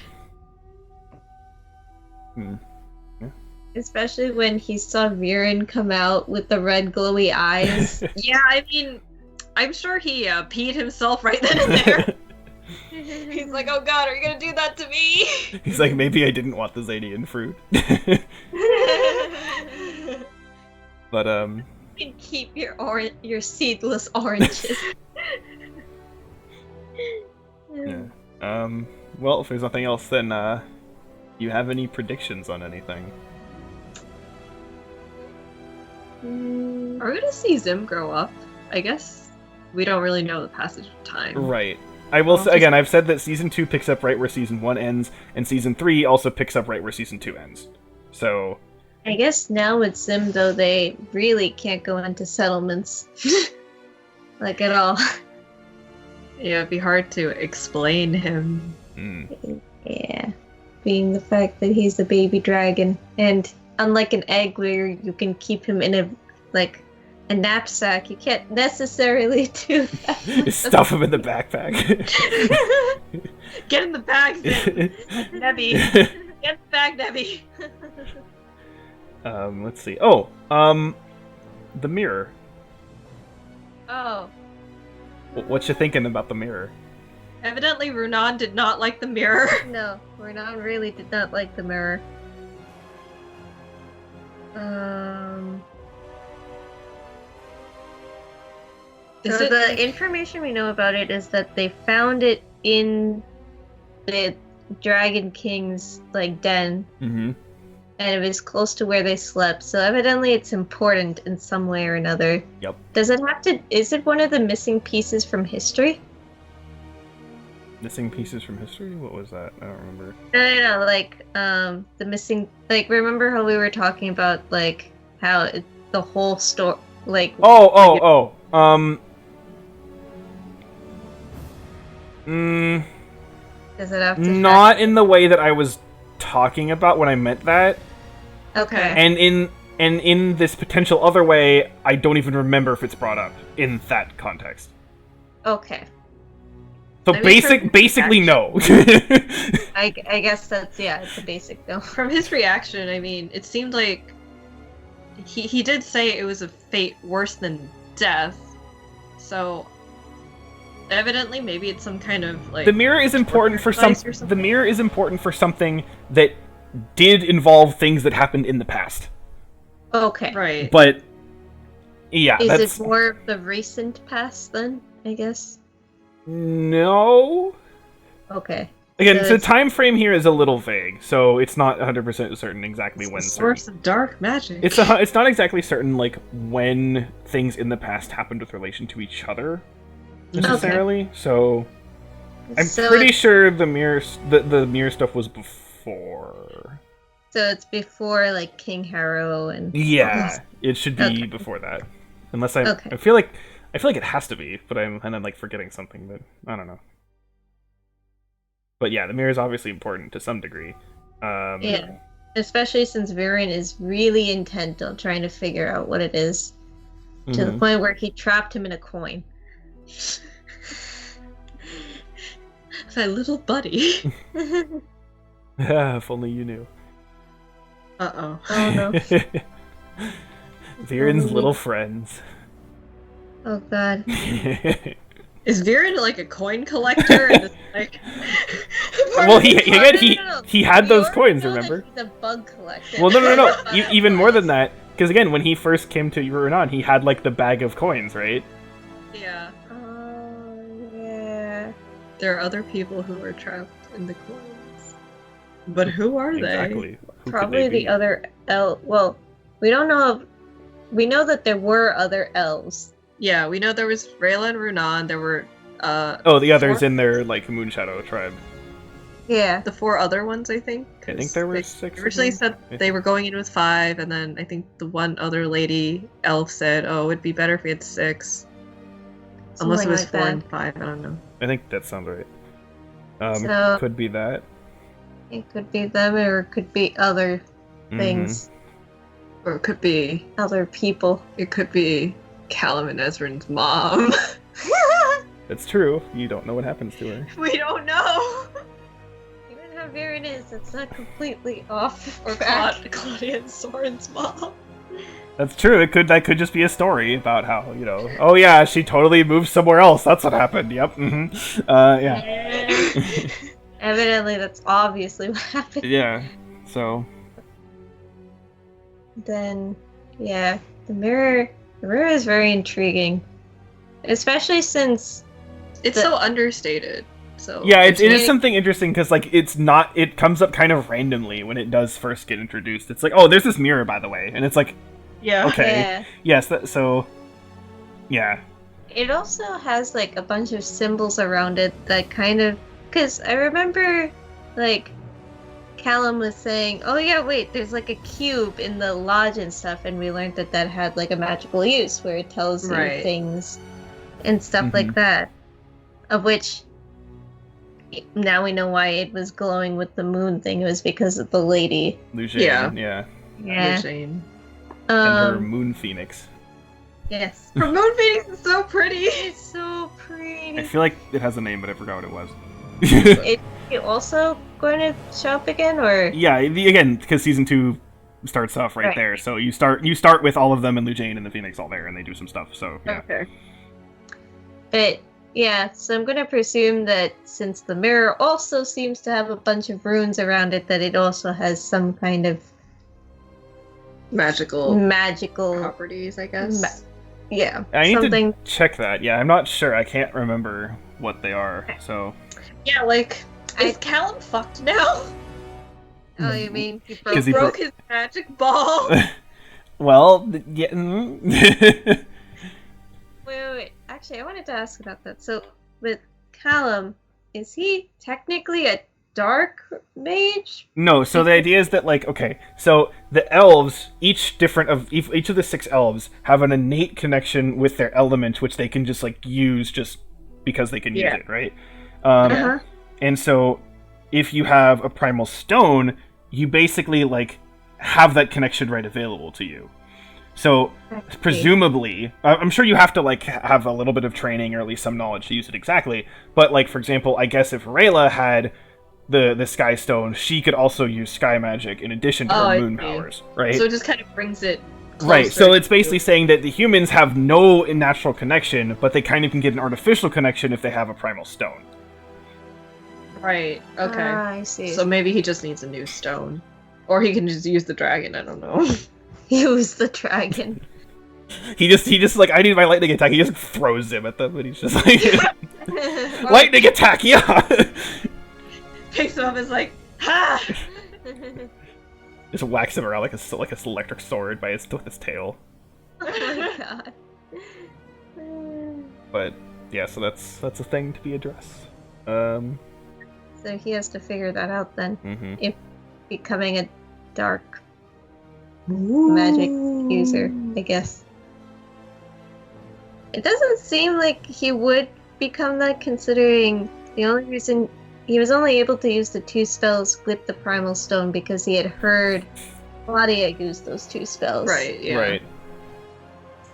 Yeah. Especially when he saw Viren come out with the red glowy eyes. Yeah, I mean, I'm sure he peed himself right then and there. He's like, oh god, are you gonna do that to me? He's like, maybe I didn't want the Zadian fruit. But, You can keep your seedless oranges. Yeah. Well, if there's nothing else, then, you have any predictions on anything? Are we gonna see Zim grow up? I guess we don't really know the passage of time. Right. I will say, again, I've said that season 2 picks up right where season 1 ends, and season 3 also picks up right where season 2 ends. So... I guess now with Zim, though, they really can't go into settlements. Like, at all. Yeah, it'd be hard to explain him. Yeah. Being the fact that he's a baby dragon, and unlike an egg where you can keep him in a, like, a knapsack. You can't necessarily do that. Stuff him in the backpack. Get in the bag, Nebby. Get in the bag, Nebby. Let's see. Oh, the mirror. Oh. What you thinking about the mirror? Evidently, Runan did not like the mirror. No, Runan really did not like the mirror. So the information we know about it is that they found it in the Dragon King's den, Mm-hmm. and it was close to where they slept. So evidently, it's important in some way or another. Yep. Does it have to? Is it one of the missing pieces from history? Missing pieces from history? What was that? I don't remember. No, the missing. Remember how we were talking about how the whole story, Does it have to? Not in the way that I was talking about when I meant that. Okay. And in this potential other way, I don't even remember if it's brought up in that context. Okay. So basically no. I guess it's a basic no. From his reaction, I mean, it seemed like he did say it was a fate worse than death. So evidently, maybe it's some kind of the mirror is important for the mirror is important for something that did involve things that happened in the past. Okay. Right. But yeah, is it more of the recent past then? I guess. No. Okay. Again, so the time frame here is a little vague, so it's not 100% certain exactly when. Source of dark magic. It's not exactly certain when things in the past happened with relation to each other necessarily. Okay. So I'm pretty sure the mirror stuff was before. So it's before King Harrow and. Yeah, it should be before that, unless I feel like it has to be, but I'm forgetting something, but I don't know. But yeah, the mirror is obviously important to some degree. Yeah, especially since Viren is really intent on trying to figure out what it is, to the point where he trapped him in a coin. My little buddy. If only you knew. Uh-oh. Oh no. Viren's little friends. Oh god. Is Viren a coin collector? And well, he had those coins, remember? He's a bug collector. Well, no. Even more than that, because again, when he first came to Runan, he had the bag of coins, right? Yeah. Oh yeah. There are other people who are trapped in the coins, but who are they? Exactly. Probably the other elf. Well, we don't know. We know that there were other elves. Yeah, we know there was Rayla and Runan. There were the others in their Moonshadow tribe. Yeah. The 4 other ones, I think. I think there were 6. Originally said they were going in with 5, and then I think the one other lady elf said, "Oh, it'd be better if we had 6." Unless it was 4 and 5. I don't know. I think that sounds right. So, could be that. It could be them, or it could be other things. Or it could be other people. It could be Callum and Ezrin's mom. That's true. You don't know what happens to her. We don't know. Even how Viren is, it's not completely off. Or Claudia and Soren's mom. That's true. That could just be a story about how, oh yeah, she totally moved somewhere else. That's what happened. Yep. Yeah. Evidently, that's obviously what happened. Yeah. So. Then, yeah, the mirror is very intriguing, especially since it's so understated. So yeah, it is something interesting because it comes up kind of randomly when it does first get introduced. It's oh, there's this mirror, by the way, and it's yeah, okay, yeah. Yes, yeah. It also has a bunch of symbols around it that kind of, because I remember Callum was saying, oh yeah, wait, there's a cube in the lodge and stuff, and we learned that had a magical use where it tells you things and stuff like that, of which now we know why it was glowing with the moon thing. It was because of the lady. Lucian, yeah. Yeah. Lucian. And her moon phoenix. Yes. Her moon phoenix is so pretty. It's so pretty. I feel like it has a name, but I forgot what it was. Is it also going to show up again, or? Yeah, again, because season 2 starts off right there. So you start with all of them and Lujane and the Phoenix all there, and they do some stuff. So yeah. Okay. But yeah, so I'm gonna presume that since the mirror also seems to have a bunch of runes around it, that it also has some kind of magical properties, I guess. Yeah, I need something. to check that. Yeah, I'm not sure. I can't remember what they are. So Yeah, like is Callum fucked now? Oh, you mean He 'Cause he broke his magic ball. well, yeah. Wait. Actually, I wanted to ask about that. So, with Callum, is he technically a dark mage? No, so the idea is that, like, okay, so the elves, each of the 6 elves have an innate connection with their element, which they can just, like, use just because they can use it, right? And so, if you have a primal stone, you basically, like, have that connection right available to you. So, presumably, I'm sure you have to, like, have a little bit of training or at least some knowledge to use it exactly, but, like, for example, I guess if Rayla had the Sky Stone, she could also use Sky Magic in addition to her moon powers, right? So it just kind of brings it closer. Right, so it's basically saying that the humans have no natural connection, but they kind of can get an artificial connection if they have a primal stone. Right, okay. I see. So maybe he just needs a new stone. Or he can just use the dragon, I don't know. Use the dragon. He just like, I need my lightning attack, he just throws him at them, and he's just like, lightning attack, yeah! Picks him up and is like, ha! Just whacks him around like a electric sword with his tail. Oh my god. But yeah, so that's a thing to be addressed. So he has to figure that out then. Mm-hmm. If becoming a dark magic user, I guess. It doesn't seem like he would become that, considering the only reason he was only able to use the 2 spells with the primal stone because he had heard Claudia use those 2 spells. Right, yeah. Right.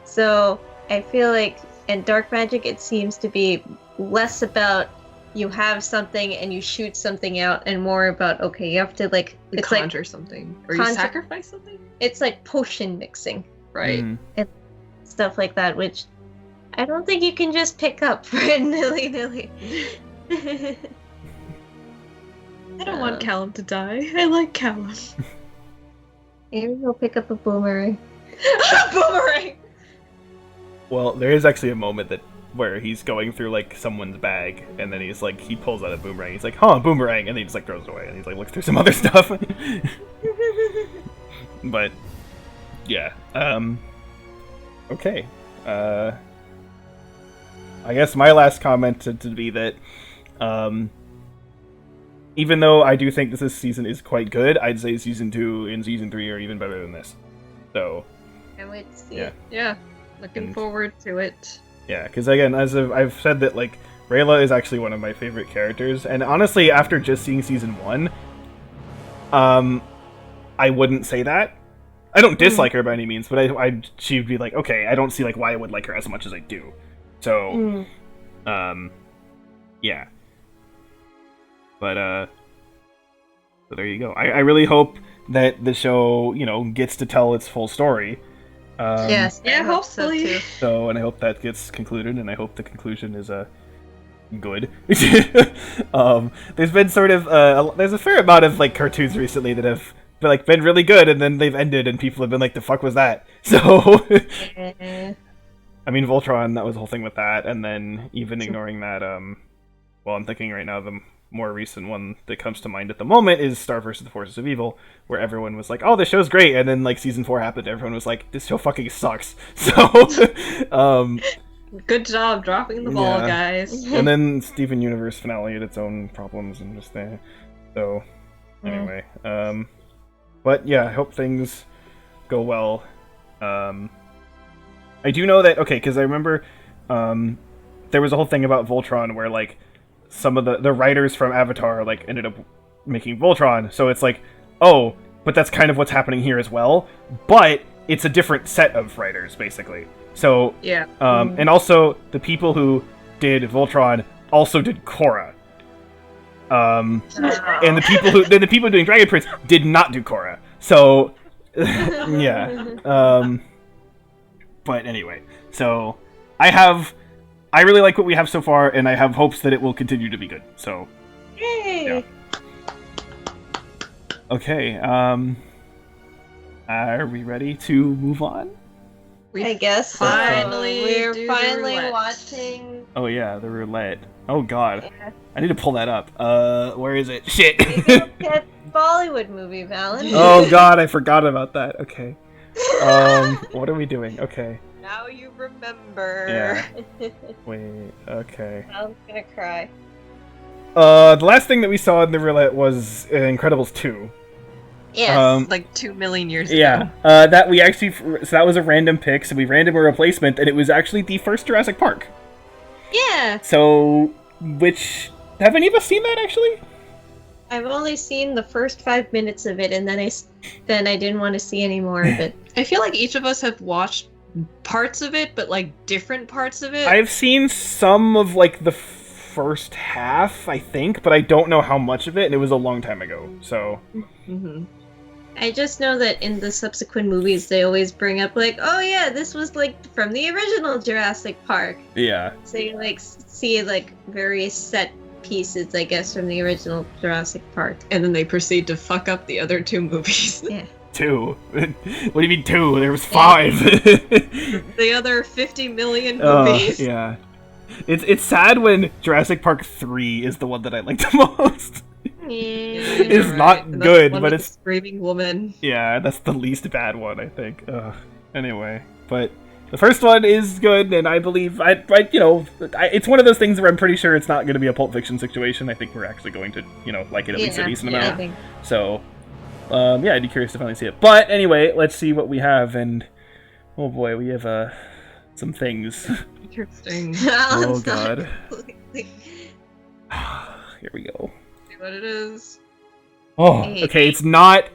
So I feel like in dark magic it seems to be less about you have something and you shoot something out, and more about, okay, you have to, like, it's conjure like something. Or you sacrifice something? It's like potion mixing. Right. Mm. And stuff like that, which I don't think you can just pick up for nilly-nilly. I don't want Callum to die. I like Callum. Maybe we'll pick up a boomerang. Boomerang! Well, there is actually a moment where he's going through, like, someone's bag, and then he's like, he pulls out a boomerang. He's like, huh, boomerang, and then he just, like, throws it away, and he's like, looks through some other stuff. But yeah, okay. I guess my last comment to be that, even though I do think this season is quite good, I'd say season 2 and season 3 are even better than this. So, I would see. yeah. Yeah, looking forward to it. Yeah, because again, as I've said that, like, Rayla is actually one of my favorite characters, and honestly, after just seeing season 1, I wouldn't say that. I don't dislike her by any means, but she'd be like, okay, I don't see, like, why I would like her as much as I do. So, yeah. But, so there you go. I really hope that the show, gets to tell its full story. Yes, yeah, I hope hopefully. so too. So, and I hope that gets concluded, and I hope the conclusion is, good. There's been sort of, there's a fair amount of, like, cartoons recently that have been really good, and then they've ended, and people have been like, the fuck was that? So, I mean, Voltron, that was the whole thing with that, and then even ignoring that, well, I'm thinking right now the more recent one that comes to mind at the moment is Star vs. the Forces of Evil, where everyone was like, oh, this show's great, and then, like, season 4 happened, everyone was like, this show fucking sucks. So, good job dropping the ball, guys. And then Steven Universe finale had its own problems and just there. So, anyway, but yeah, I hope things go well. I do know that, okay, because I remember there was a whole thing about Voltron where, like, some of the writers from Avatar, like, ended up making Voltron, so it's like, oh, but that's kind of what's happening here as well, but it's a different set of writers, basically. So Yeah. And also the people who did Voltron also did Korra. And the people doing Dragon Prince did not do Korra. So yeah. But anyway, so I really like what we have so far, and I have hopes that it will continue to be good. So Yay! yeah. Okay. Are we ready to move on? I guess so. We're finally watching. Oh yeah, the roulette. Oh god. Yeah. I need to pull that up. Where is it? Shit. That Bollywood movie, Valen. Oh god, I forgot about that. Okay. What are we doing? Okay. Now you remember. Yeah. Wait. Okay. I'm gonna cry. The last thing that we saw in the roulette was Incredibles 2. Yes. Like 2 million years ago. Yeah. That we actually. So that was a random pick. So we random a replacement, and it was actually the first Jurassic Park. Yeah. So, which have any of us seen that actually? I've only seen the first 5 minutes of it, and then I didn't want to see any more of it. I feel like each of us have watched parts of it, but like different parts of it. I've seen some of like the first half, I think, but I don't know how much of it, and it was a long time ago. So. Mm-hmm. I just know that in the subsequent movies, they always bring up like, oh yeah, this was like from the original Jurassic Park. Yeah. So you like see like various set pieces, I guess, from the original Jurassic Park. And then they proceed to fuck up the other 2 movies. Yeah. 2. What do you mean 2? There was 5. The other 50 million movies. Yeah. It's sad when Jurassic Park 3 is the one that I like the most. It's not And that's good, one but with it's... the screaming woman. Yeah, that's the least bad one, I think. Anyway, but the first one is good, and I believe, it's one of those things where I'm pretty sure it's not going to be a Pulp Fiction situation. I think we're actually going to, like it at least a decent I amount. think. So, yeah, I'd be curious to finally see it. But anyway, let's see what we have, and oh boy, we have some things. Interesting. Oh god. Here we go. See what it is. Oh, okay, it's not...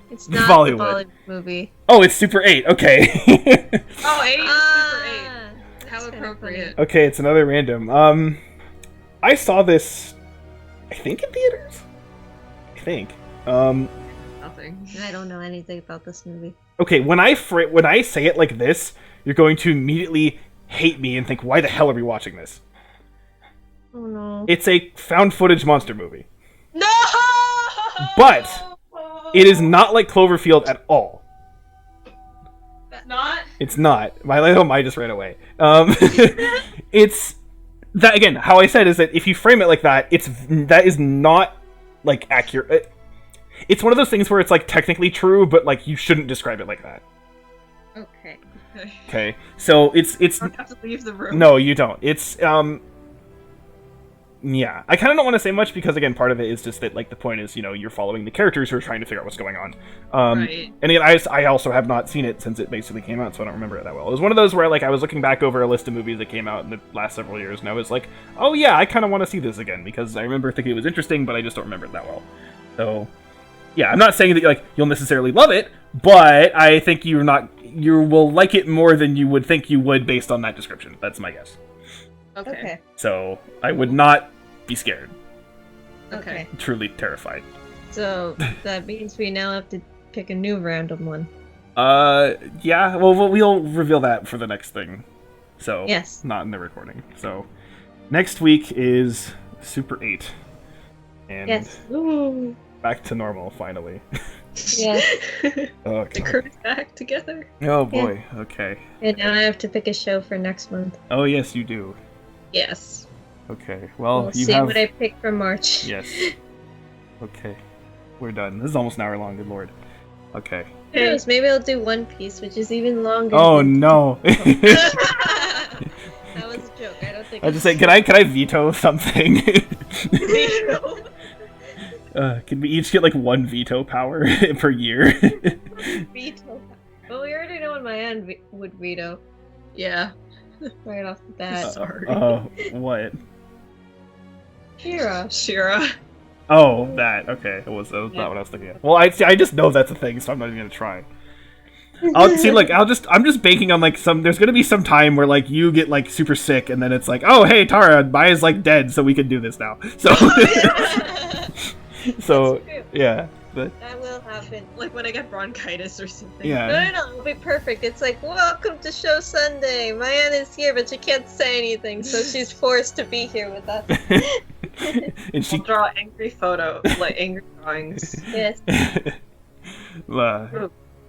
It's not Bollywood. the Bollywood movie. Oh, it's Super 8, okay. Oh, 8 is Super 8. That's How kinda appropriate. Okay, it's another random. I saw this, I think in theaters? I think. Nothing. funny. I don't know anything about this movie. Okay, when I say it like this, you're going to immediately hate me and think, why the hell are we watching this? Oh no. It's a found footage monster movie. No! But it is not like Cloverfield at all. Not? It's not. My little mind just ran away. It's that again. How I said is that if you frame it like that, that is not like accurate. It's one of those things where it's like technically true, but like you shouldn't describe it like that. Okay. Okay, so it's. I have to leave the room. No, you don't. It's yeah, I kind of don't want to say much because again, part of it is just that like the point is you're following the characters who are trying to figure out what's going on. Right. And again, I also have not seen it since it basically came out, so I don't remember it that well. It was one of those where like I was looking back over a list of movies that came out in the last several years, and I was like, oh yeah, I kind of want to see this again because I remember thinking it was interesting, but I just don't remember it that well. So yeah, I'm not saying that like you'll necessarily love it, but I think you will like it more than you would think you would based on that description. That's my guess. Okay. So I would not be scared. Okay. Truly terrified. So that means we now have to pick a new random one. Yeah. Well, we'll reveal that for the next thing. So Yes. not in the recording. So next week is Super 8, and Yes. Ooh. back to normal finally. Yeah. Oh The god. crew's back together. Oh boy. Okay. And now I have to pick a show for next month. Oh yes, you do. Yes. Okay. Well, We'll you see have. what I pick for March. Yes. Okay. We're done. This is almost an hour long. Good lord. Okay. Who knows, maybe I'll do One Piece, which is even longer. Oh than... no. That was a joke. I don't think. I just say, can I veto something? Can we each get like one veto power per year? Veto. Well, we already know when my aunt would veto Yeah. right off the bat. Sorry. What? Shira. Shira. Oh, that. Okay, that was not what I was thinking of. Well, I just know that's a thing, so I'm not even gonna try. I'll see. Like, I'm just banking on like there's gonna be some time where like you get like super sick, and then it's like, oh hey Tara, Maya's like dead, so we can do this now. So, so yeah, but that will happen. Like when I get bronchitis or something. yeah. No, it'll be perfect. It's like, welcome to Show Sunday. Mayan is here, but she can't say anything, so she's forced to be here with us. And she I'll draw angry photos, like angry drawings. Yes.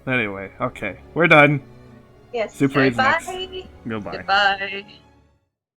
Anyway, okay, we're done. Yes. Super 8's Bye. next. Goodbye. Goodbye.